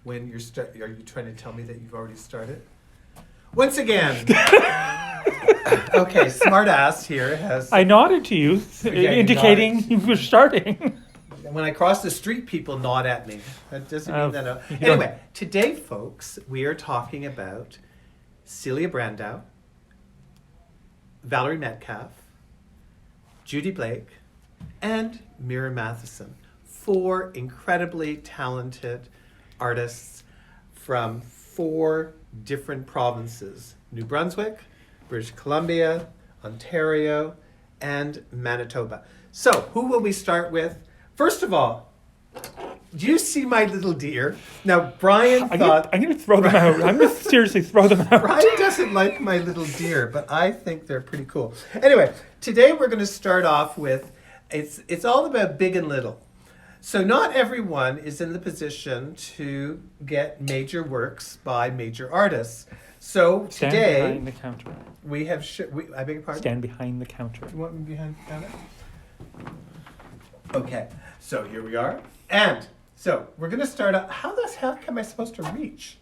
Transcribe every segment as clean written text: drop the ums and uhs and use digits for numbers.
When are you trying to tell me that you've already started? Once again. Okay, smart ass here has. I nodded to you, indicating you were starting. When I cross the street, people nod at me. That doesn't mean that. Anyway, today, folks, we are talking about Celia Brandao, Valerie Metcalfe, Judy Blake, and Meira Mathison. 4 incredibly talented artists from 4 different provinces: New Brunswick, British Columbia, Ontario, and Manitoba. So, who will we start with? First of all, do you see my little deer? Now, Brian thought... I'm going to throw them out. I'm going to seriously throw them out. Brian doesn't like my little deer, but I think they're pretty cool. Anyway, today we're going to start off with, it's all about big and little. So not everyone is in the position to get major works by major artists. So Stand today... behind the counter. We have... I beg your pardon? Stand behind the counter. You want me behind the counter? Okay, so here we are. And so we're going to start out. How the heck am I supposed to reach?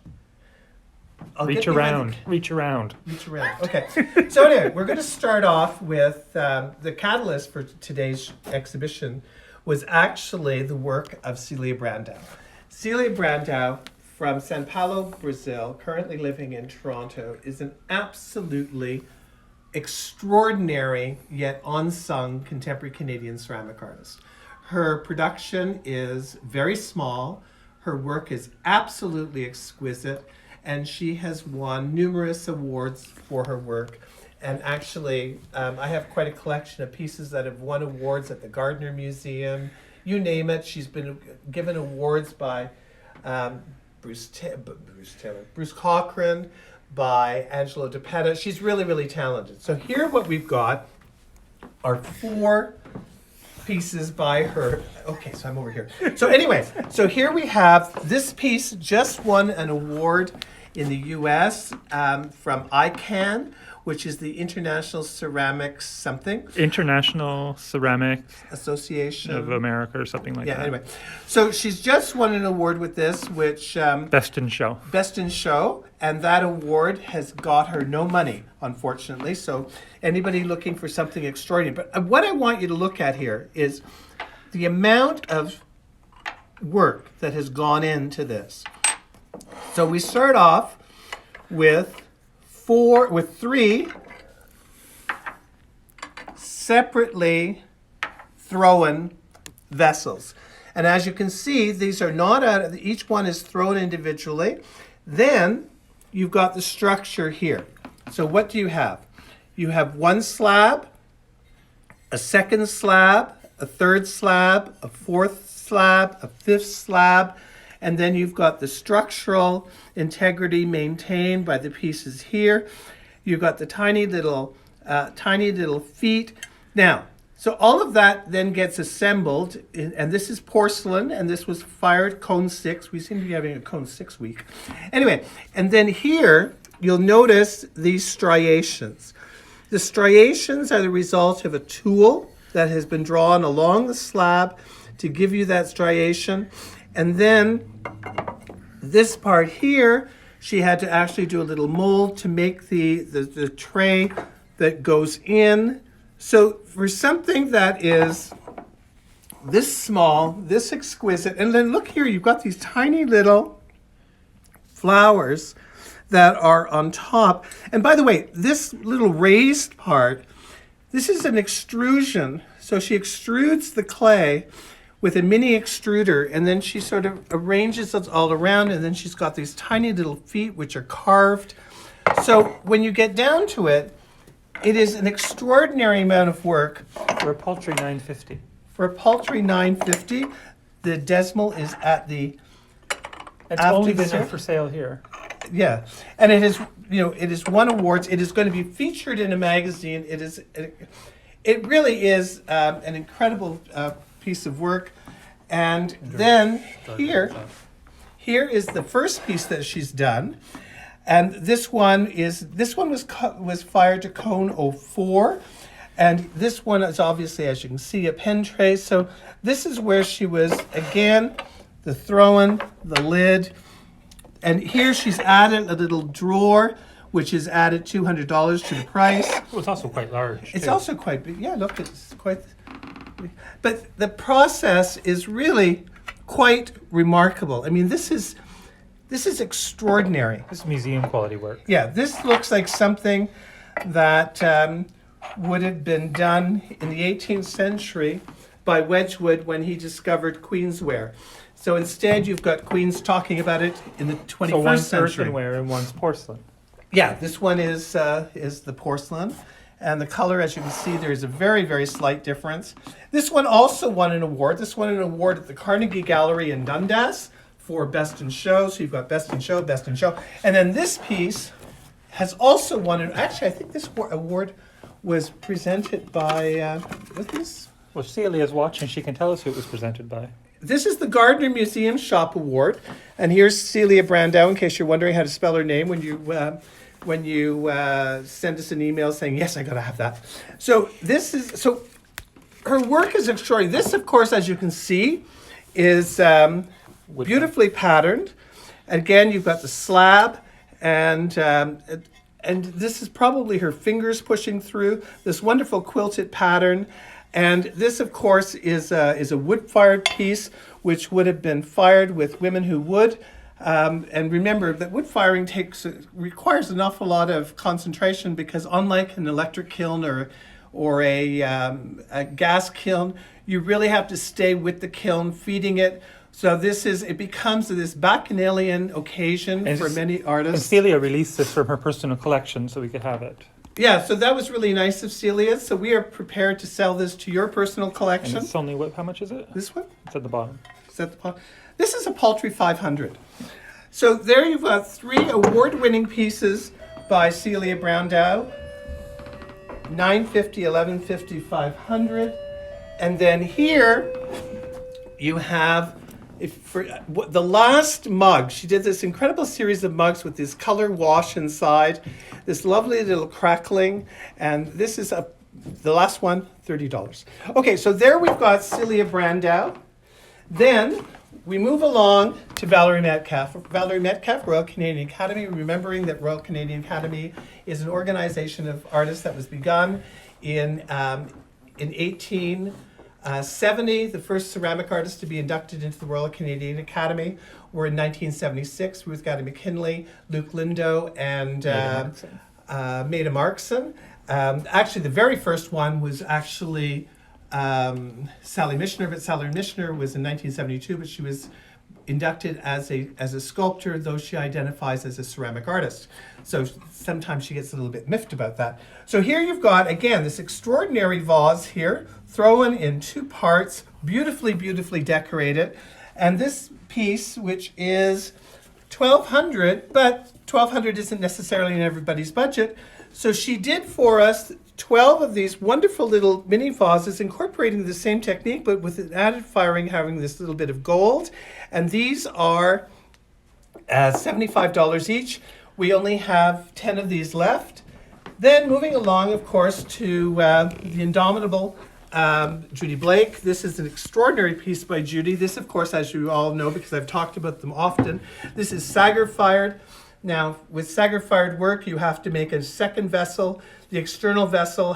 Reach around. Reach around. Reach around. Okay. So anyway, we're going to start off with the catalyst for today's exhibition was actually the work of Celia Brandao. Celia Brandao from São Paulo, Brazil, currently living in Toronto, is an absolutely extraordinary yet unsung contemporary Canadian ceramic artist. Her production is very small. Her work is absolutely exquisite, and she has won numerous awards for her work. And actually, I have quite a collection of pieces that have won awards at the Gardner Museum. You name it. She's been given awards by Bruce Cochrane, by Angelo DiPetta. She's really, really talented. So here what we've got are 4 pieces by her. Okay, so I'm over here. So anyway, so here we have this piece just won an award in the US from ICANN, which is the International Ceramics something. International Ceramics Association of America or something like that. Yeah, anyway. So she's just won an award with this, which... Best in Show. Best in Show. And that award has got her no money, unfortunately. So anybody looking for something extraordinary. But what I want you to look at here is the amount of work that has gone into this. So we start off with 3 separately thrown vessels. And as you can see, these are not out, each one is thrown individually. Then you've got the structure here. So what do you have? You have 1 slab, a 2nd slab, a 3rd slab, a 4th slab, a 5th slab, and then you've got the structural integrity maintained by the pieces here. You've got the tiny little feet. Now, so all of that then gets assembled, and this is porcelain, and this was fired cone 6. We seem to be having a cone 6 week. Anyway, and then here you'll notice these striations. The striations are the result of a tool that has been drawn along the slab to give you that striation. And then this part here, she had to actually do a little mold to make the tray that goes in. So for something that is this small, this exquisite, and then look here, you've got these tiny little flowers that are on top. And by the way, this little raised part, this is an extrusion. So she extrudes the clay with a mini extruder, and then she sort of arranges it all around, and then she's got these tiny little feet which are carved. So when you get down to it, it is an extraordinary amount of work. For a paltry $9.50. For a paltry $9.50, the decimal is at the... It's only been up for sale here. Yeah, and it is, it has won awards. It is going to be featured in a magazine. It really is an incredible piece of work. And then here is the first piece that she's done. And this one was fired to cone 04. And this one is obviously, as you can see, a pen tray. So this is where she was, again, the throw-in, the lid, And here she's added a little drawer, which is added $200 to the price. Well, it's also quite large. It's too. also quite big. Yeah, look, it's quite. But the process is really quite remarkable. I mean, this is extraordinary. This is museum quality work. Yeah, this looks like something that would have been done in the 18th century by Wedgwood when he discovered queensware. So instead, you've got queens talking about it in the 21st So one's century. earthenware and one's porcelain. Yeah, this one is the porcelain. And the color, as you can see, there's a very, very slight difference. This one also won an award. This won an award at the Carnegie Gallery in Dundas for Best in Show. So you've got Best in Show, Best in Show. And then this piece has also won an, actually, I think this award was presented by, what's this? Well, Celia's watching. She can tell us who it was presented by. This is the Gardner Museum Shop Award. And here's Celia Brandao, in case you're wondering how to spell her name when you send us an email saying, yes, I got to have that. So her work is extraordinary. This, of course, as you can see, is beautifully patterned. Again, you've got the slab, and this is probably her fingers pushing through this wonderful quilted pattern. And this, of course, is a wood-fired piece, which would have been fired with women who would. And remember that wood firing requires an awful lot of concentration, because unlike an electric kiln or a gas kiln, you really have to stay with the kiln, feeding it. So it becomes this bacchanalian occasion for many artists. And Celia released this from her personal collection so we could have it. Yeah, so that was really nice of Celia. So we are prepared to sell this to your personal collection. And it's only, how much is it? This one? It's at the bottom. This is a paltry $500. So there you've got 3 award-winning pieces by Celia Brandao. $950, $1150, $500. And then here you have the last mug. She did this incredible series of mugs with this color wash inside, this lovely little crackling, and this is the last one, $30. Okay, so there we've got Celia Brandao. Then we move along to Valerie Metcalfe. Valerie Metcalfe, Royal Canadian Academy, remembering that Royal Canadian Academy is an organization of artists that was begun in 1870. The first ceramic artists to be inducted into the Royal Canadian Academy were in 1976, Ruth Gaddy McKinley, Luke Lindo, and Maida Markson. Actually, the very first one was actually Sally Michener, but Sally Michener was in 1972, but she was inducted as a sculptor, though she identifies as a ceramic artist. So sometimes she gets a little bit miffed about that. So here you've got, again, this extraordinary vase here, thrown in 2 parts, beautifully, beautifully decorated. And this piece, which is $1,200, but $1,200 isn't necessarily in everybody's budget. So she did for us 12 of these wonderful little mini vases, incorporating the same technique, but with an added firing, having this little bit of gold. And these are $75 each. We only have 10 of these left. Then moving along, of course, to the indomitable Judy Blake. This is an extraordinary piece by Judy. This, of course, as you all know, because I've talked about them often, this is Sagar-fired. Now, with Sagar-fired work, you have to make a second vessel. The external vessel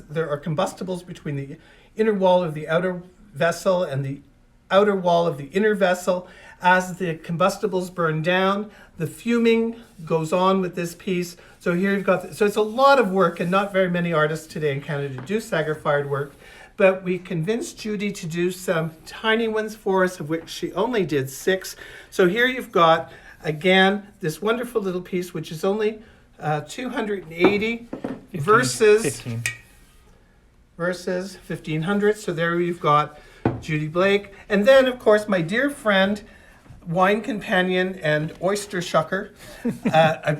there are combustibles between the inner wall of the outer vessel and the outer wall of the inner vessel. As the combustibles burn down, the fuming goes on with this piece. So here you've got, so it's a lot of work, and not very many artists today in Canada do Sagar-fired work. But we convinced Judy to do some tiny ones for us, of which she only did 6. So here you've got, again, this wonderful little piece, which is only $280 versus $1,500. So there you've got Judy Blake. And then, of course, my dear friend, wine companion and oyster shucker.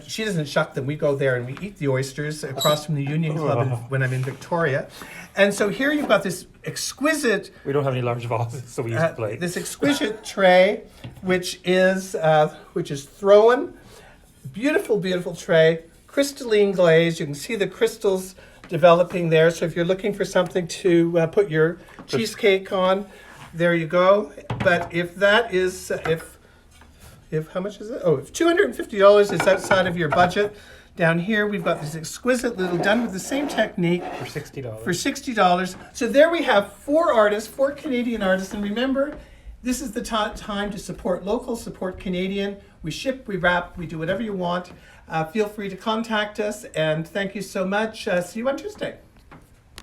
She doesn't shuck them. We go there and we eat the oysters across from the Union Club when I'm in Victoria. And so here you've got this exquisite... We don't have any large vases, so we use the plate. This exquisite tray, which is thrown. Beautiful, beautiful tray. Crystalline glaze. You can see the crystals developing there. So if you're looking for something to put your cheesecake on, there you go. But if if how much is it? Oh, if $250 is outside of your budget, down here we've got this exquisite little done with the same technique For $60. for $60. So there we have 4 artists, 4 Canadian artists, and remember, this is the time to support local, support Canadian. We ship, we wrap, we do whatever you want. Feel free to contact us, and thank you so much. See you on Tuesday.